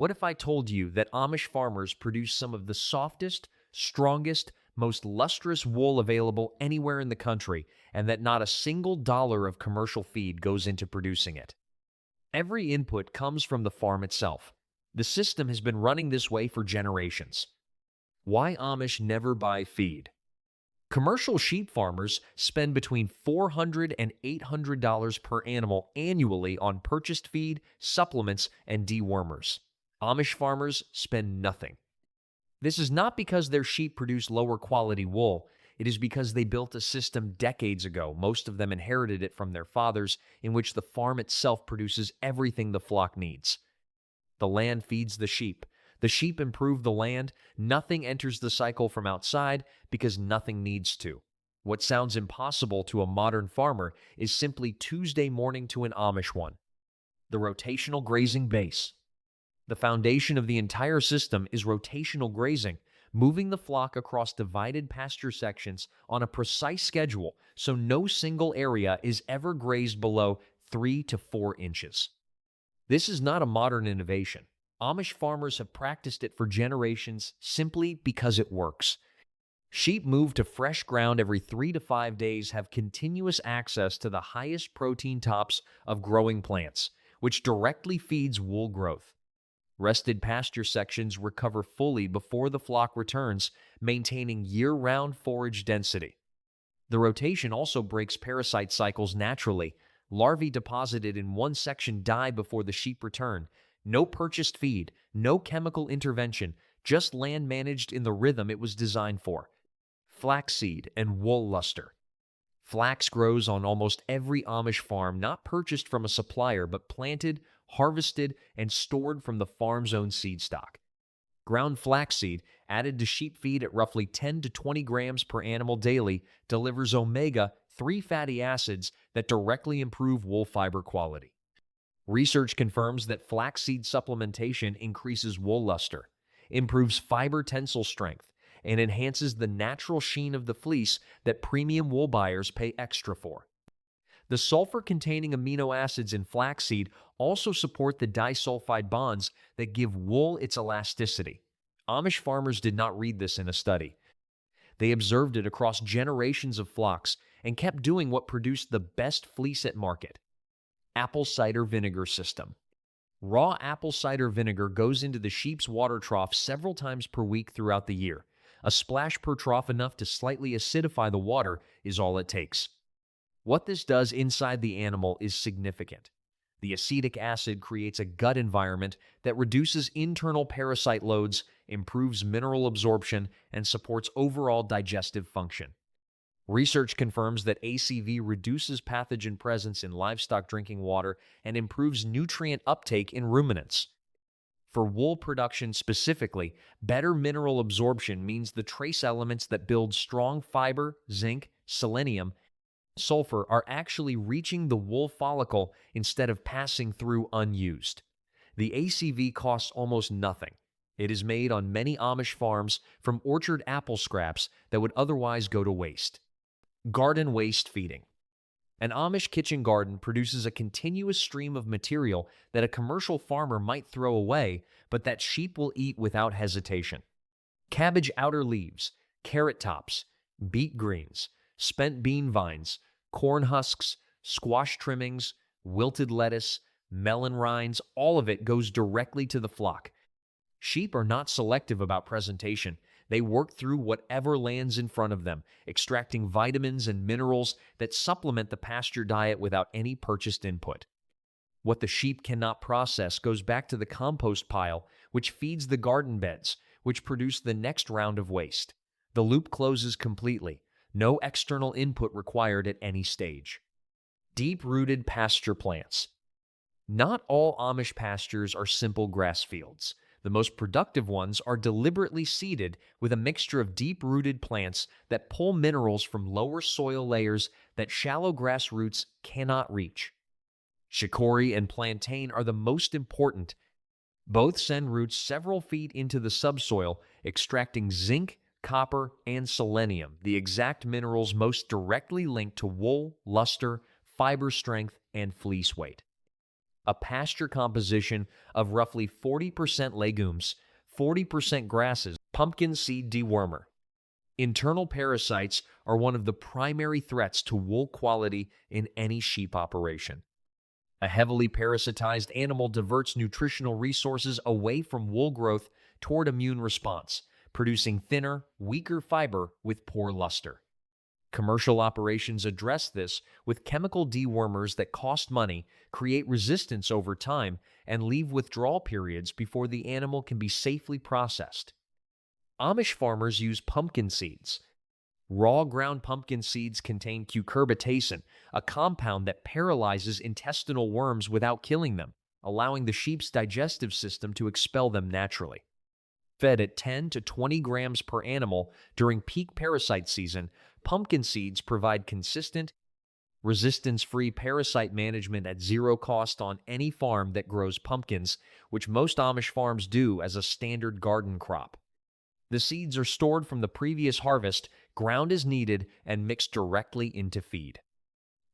What if I told you that Amish farmers produce some of the softest, strongest, most lustrous wool available anywhere in the country, and that not a single dollar of commercial feed goes into producing it? Every input comes from the farm itself. The system has been running this way for generations. Why Amish never buy feed? Commercial sheep farmers spend between $400 and $800 per animal annually on purchased feed, supplements, and dewormers. Amish farmers spend nothing. This is not because their sheep produce lower quality wool. It is because they built a system decades ago, most of them inherited it from their fathers, in which the farm itself produces everything the flock needs. The land feeds the sheep. The sheep improve the land. Nothing enters the cycle from outside because nothing needs to. What sounds impossible to a modern farmer is simply Tuesday morning to an Amish one. The rotational grazing base. The foundation of the entire system is rotational grazing, moving the flock across divided pasture sections on a precise schedule so no single area is ever grazed below 3 to 4 inches. This is not a modern innovation. Amish farmers have practiced it for generations simply because it works. Sheep moved to fresh ground every 3 to 5 days have continuous access to the highest protein tops of growing plants, which directly feeds wool growth. Rested pasture sections recover fully before the flock returns, maintaining year-round forage density. The rotation also breaks parasite cycles naturally. Larvae deposited in one section die before the sheep return. No purchased feed, no chemical intervention, just land managed in the rhythm it was designed for. Flaxseed and wool luster. Flax grows on almost every Amish farm, not purchased from a supplier, but planted, harvested, and stored from the farm's own seed stock. Ground flaxseed, added to sheep feed at roughly 10 to 20 grams per animal daily, delivers omega-3 fatty acids that directly improve wool fiber quality. Research confirms that flaxseed supplementation increases wool luster, improves fiber tensile strength, and enhances the natural sheen of the fleece that premium wool buyers pay extra for. The sulfur-containing amino acids in flaxseed also support the disulfide bonds that give wool its elasticity. Amish farmers did not read this in a study. They observed it across generations of flocks and kept doing what produced the best fleece at market. Apple cider vinegar system. Raw apple cider vinegar goes into the sheep's water trough several times per week throughout the year. A splash per trough enough to slightly acidify the water is all it takes. What this does inside the animal is significant. The acetic acid creates a gut environment that reduces internal parasite loads, improves mineral absorption, and supports overall digestive function. Research confirms that ACV reduces pathogen presence in livestock drinking water and improves nutrient uptake in ruminants. For wool production specifically, better mineral absorption means the trace elements that build strong fiber, zinc, selenium, sulfur are actually reaching the wool follicle instead of passing through unused. The ACV costs almost nothing. It is made on many Amish farms from orchard apple scraps that would otherwise go to waste. Garden waste feeding. An Amish kitchen garden produces a continuous stream of material that a commercial farmer might throw away, but that sheep will eat without hesitation. Cabbage outer leaves, carrot tops, beet greens, spent bean vines, corn husks, squash trimmings, wilted lettuce, melon rinds, all of it goes directly to the flock. Sheep are not selective about presentation. They work through whatever lands in front of them, extracting vitamins and minerals that supplement the pasture diet without any purchased input. What the sheep cannot process goes back to the compost pile, which feeds the garden beds, which produce the next round of waste. The loop closes completely. No external input required at any stage. Deep-rooted pasture plants. Not all Amish pastures are simple grass fields. The most productive ones are deliberately seeded with a mixture of deep-rooted plants that pull minerals from lower soil layers that shallow grass roots cannot reach. Chicory and plantain are the most important. Both send roots several feet into the subsoil, extracting zinc, copper, and selenium, the exact minerals most directly linked to wool, luster, fiber strength, and fleece weight. a pasture composition of roughly 40% legumes, 40% grasses, pumpkin seed dewormer. Internal parasites are one of the primary threats to wool quality in any sheep operation. A heavily parasitized animal diverts nutritional resources away from wool growth toward immune response, producing thinner, weaker fiber with poor luster. Commercial operations address this with chemical dewormers that cost money, create resistance over time, and leave withdrawal periods before the animal can be safely processed. Amish farmers use pumpkin seeds. Raw ground pumpkin seeds contain cucurbitacin, a compound that paralyzes intestinal worms without killing them, allowing the sheep's digestive system to expel them naturally. Fed at 10 to 20 grams per animal during peak parasite season, pumpkin seeds provide consistent, resistance-free parasite management at zero cost on any farm that grows pumpkins, which most Amish farms do as a standard garden crop. The seeds are stored from the previous harvest, ground as needed, and mixed directly into feed.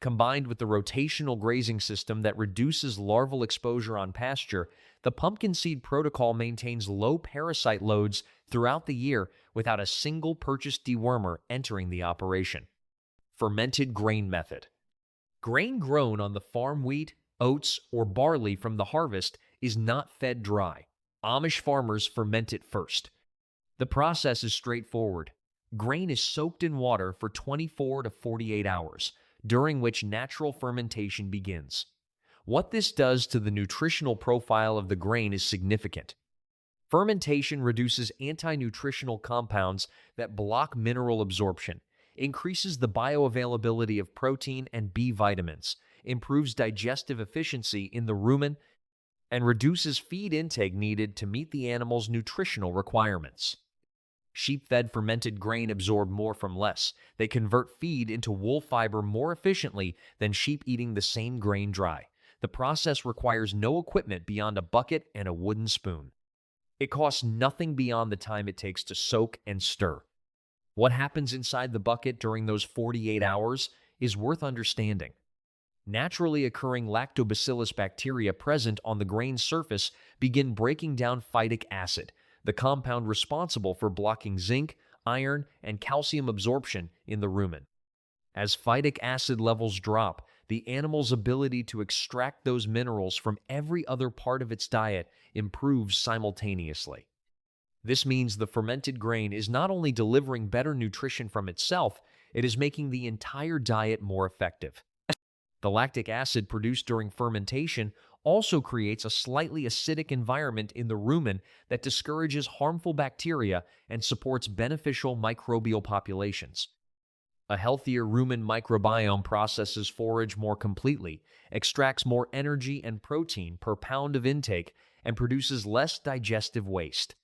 Combined with the rotational grazing system that reduces larval exposure on pasture, the pumpkin seed protocol maintains low parasite loads throughout the year without a single purchased dewormer entering the operation. Fermented grain method. Grain grown on the farm wheat, oats, or barley from the harvest is not fed dry. Amish farmers ferment it first. The process is straightforward. Grain is soaked in water for 24 to 48 hours, during which natural fermentation begins. What this does to the nutritional profile of the grain is significant. Fermentation reduces anti-nutritional compounds that block mineral absorption, increases the bioavailability of protein and B vitamins, improves digestive efficiency in the rumen, and reduces feed intake needed to meet the animal's nutritional requirements. Sheep-fed fermented grain absorb more from less. They convert feed into wool fiber more efficiently than sheep eating the same grain dry. The process requires no equipment beyond a bucket and a wooden spoon. It costs nothing beyond the time it takes to soak and stir. What happens inside the bucket during those 48 hours is worth understanding. Naturally occurring lactobacillus bacteria present on the grain's surface begin breaking down phytic acid, the compound responsible for blocking zinc, iron, and calcium absorption in the rumen. As phytic acid levels drop, the animal's ability to extract those minerals from every other part of its diet improves simultaneously. This means the fermented grain is not only delivering better nutrition from itself, it is making the entire diet more effective. The lactic acid produced during fermentation also creates a slightly acidic environment in the rumen that discourages harmful bacteria and supports beneficial microbial populations. A healthier rumen microbiome processes forage more completely, extracts more energy and protein per pound of intake, and produces less digestive waste.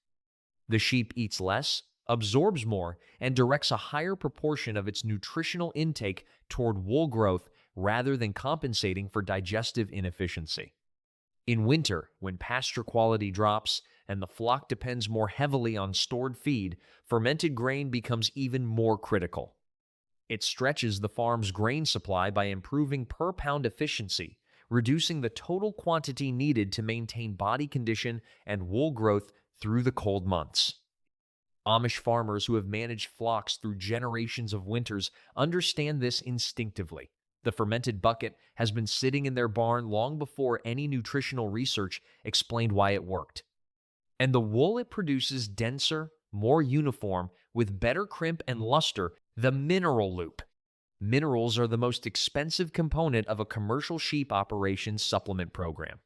The sheep eats less, absorbs more, and directs a higher proportion of its nutritional intake toward wool growth rather than compensating for digestive inefficiency. In winter, when pasture quality drops and the flock depends more heavily on stored feed, fermented grain becomes even more critical. It stretches the farm's grain supply by improving per-pound efficiency, reducing the total quantity needed to maintain body condition and wool growth through the cold months. Amish farmers who have managed flocks through generations of winters understand this instinctively. The fermented bucket has been sitting in their barn long before any nutritional research explained why it worked. And the wool it produces denser, more uniform, with better crimp and luster, the mineral loop. Minerals are the most expensive component of a commercial sheep operation supplement program.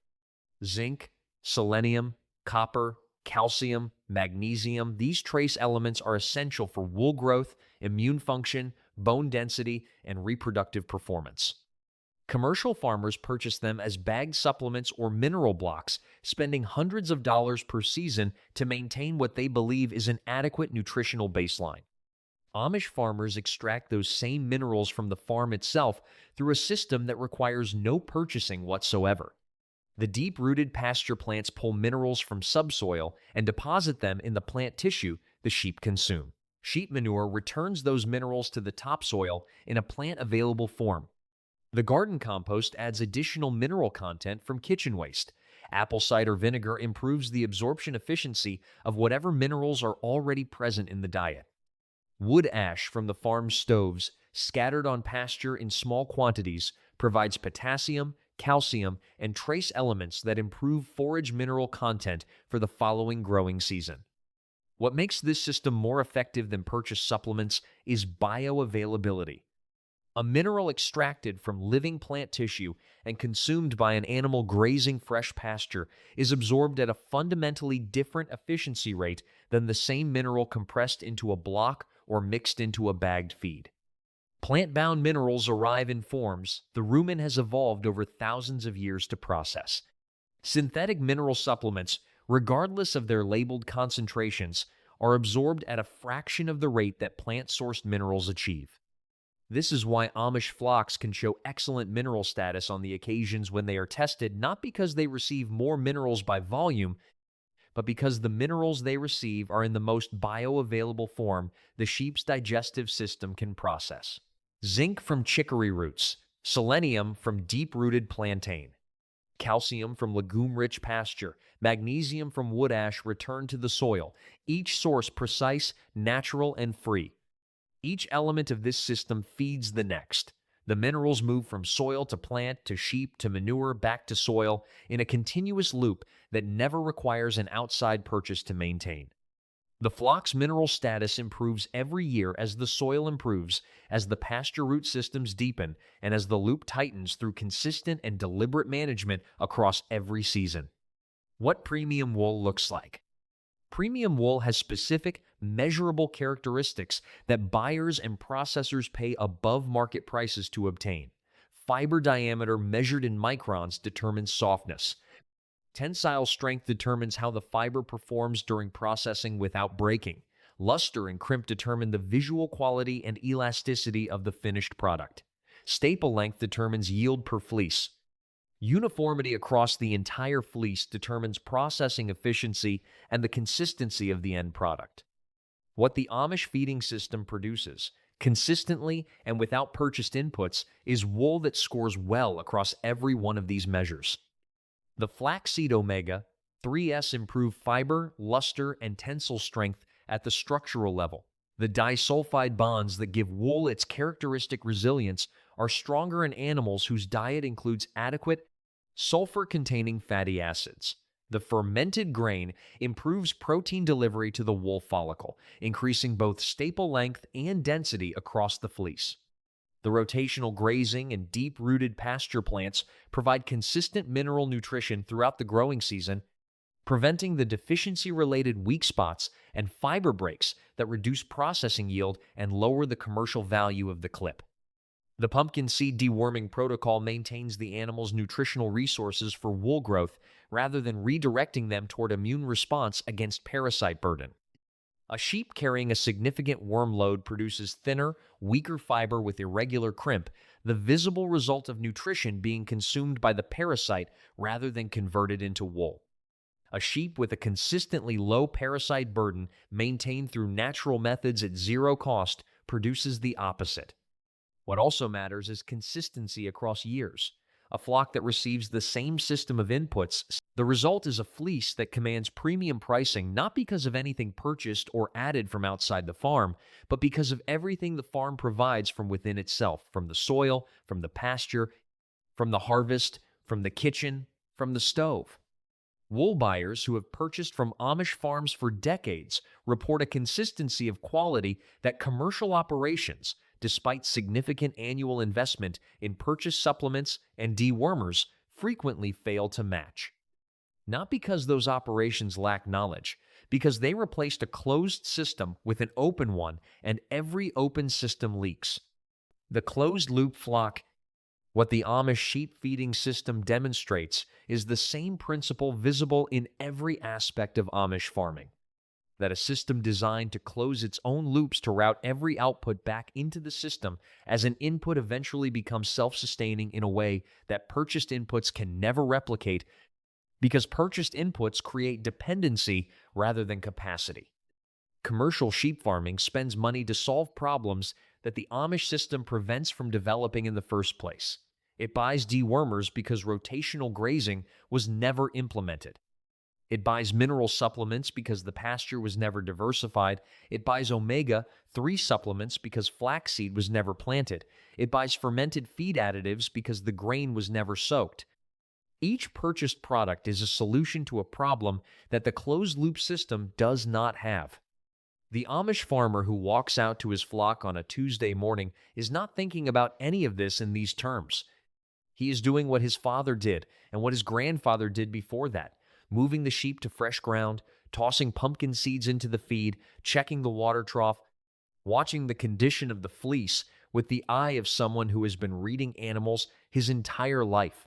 Zinc, selenium, copper, calcium, magnesium, these trace elements are essential for wool growth, immune function, bone density, and reproductive performance. Commercial farmers purchase them as bagged supplements or mineral blocks, spending hundreds of dollars per season to maintain what they believe is an adequate nutritional baseline. Amish farmers extract those same minerals from the farm itself through a system that requires no purchasing whatsoever. The deep-rooted pasture plants pull minerals from subsoil and deposit them in the plant tissue the sheep consume. Sheep manure returns those minerals to the topsoil in a plant-available form. The garden compost adds additional mineral content from kitchen waste. Apple cider vinegar improves the absorption efficiency of whatever minerals are already present in the diet. Wood ash from the farm's stoves, scattered on pasture in small quantities, provides potassium, calcium, and trace elements that improve forage mineral content for the following growing season. What makes this system more effective than purchased supplements is bioavailability. A mineral extracted from living plant tissue and consumed by an animal grazing fresh pasture is absorbed at a fundamentally different efficiency rate than the same mineral compressed into a block or mixed into a bagged feed. Plant-bound minerals arrive in forms the rumen has evolved over thousands of years to process. Synthetic mineral supplements, regardless of their labeled concentrations, are absorbed at a fraction of the rate that plant-sourced minerals achieve. This is why Amish flocks can show excellent mineral status on the occasions when they are tested, not because they receive more minerals by volume, but because the minerals they receive are in the most bioavailable form the sheep's digestive system can process. Zinc from chicory roots, selenium from deep-rooted plantain, calcium from legume-rich pasture, magnesium from wood ash returned to the soil, each source precise, natural, and free. Each element of this system feeds the next. The minerals move from soil to plant to sheep to manure back to soil in a continuous loop that never requires an outside purchase to maintain. The flock's mineral status improves every year as the soil improves, as the pasture root systems deepen, and as the loop tightens through consistent and deliberate management across every season. What premium wool looks like. Premium wool has specific, measurable characteristics that buyers and processors pay above market prices to obtain. Fiber diameter measured in microns determines softness. Tensile strength determines how the fiber performs during processing without breaking. Luster and crimp determine the visual quality and elasticity of the finished product. Staple length determines yield per fleece. Uniformity across the entire fleece determines processing efficiency and the consistency of the end product. What the Amish feeding system produces, consistently and without purchased inputs, is wool that scores well across every one of these measures. The flaxseed omega-3s improve fiber, luster, and tensile strength at the structural level. The disulfide bonds that give wool its characteristic resilience are stronger in animals whose diet includes adequate sulfur-containing fatty acids. The fermented grain improves protein delivery to the wool follicle, increasing both staple length and density across the fleece. The rotational grazing and deep-rooted pasture plants provide consistent mineral nutrition throughout the growing season, preventing the deficiency-related weak spots and fiber breaks that reduce processing yield and lower the commercial value of the clip. The pumpkin seed deworming protocol maintains the animal's nutritional resources for wool growth rather than redirecting them toward immune response against parasite burden. A sheep carrying a significant worm load produces thinner, weaker fiber with irregular crimp, the visible result of nutrition being consumed by the parasite rather than converted into wool. A sheep with a consistently low parasite burden maintained through natural methods at zero cost produces the opposite. What also matters is consistency across years. A flock that receives the same system of inputs, the result is a fleece that commands premium pricing not because of anything purchased or added from outside the farm, but because of everything the farm provides from within itself, from the soil, from the pasture, from the harvest, from the kitchen, from the stove. Wool buyers who have purchased from Amish farms for decades report a consistency of quality that commercial operations, despite significant annual investment in purchase supplements and dewormers, frequently fail to match. Not because those operations lack knowledge, because they replaced a closed system with an open one, and every open system leaks. The closed-loop flock. What the Amish sheep feeding system demonstrates is the same principle visible in every aspect of Amish farming. That a system designed to close its own loops to route every output back into the system as an input eventually becomes self-sustaining in a way that purchased inputs can never replicate, because purchased inputs create dependency rather than capacity. Commercial sheep farming spends money to solve problems that the Amish system prevents from developing in the first place. It buys dewormers because rotational grazing was never implemented. It buys mineral supplements because the pasture was never diversified. It buys omega-3 supplements because flaxseed was never planted. It buys fermented feed additives because the grain was never soaked. Each purchased product is a solution to a problem that the closed-loop system does not have. The Amish farmer who walks out to his flock on a Tuesday morning is not thinking about any of this in these terms. He is doing what his father did and what his grandfather did before that, moving the sheep to fresh ground, tossing pumpkin seeds into the feed, checking the water trough, watching the condition of the fleece with the eye of someone who has been reading animals his entire life.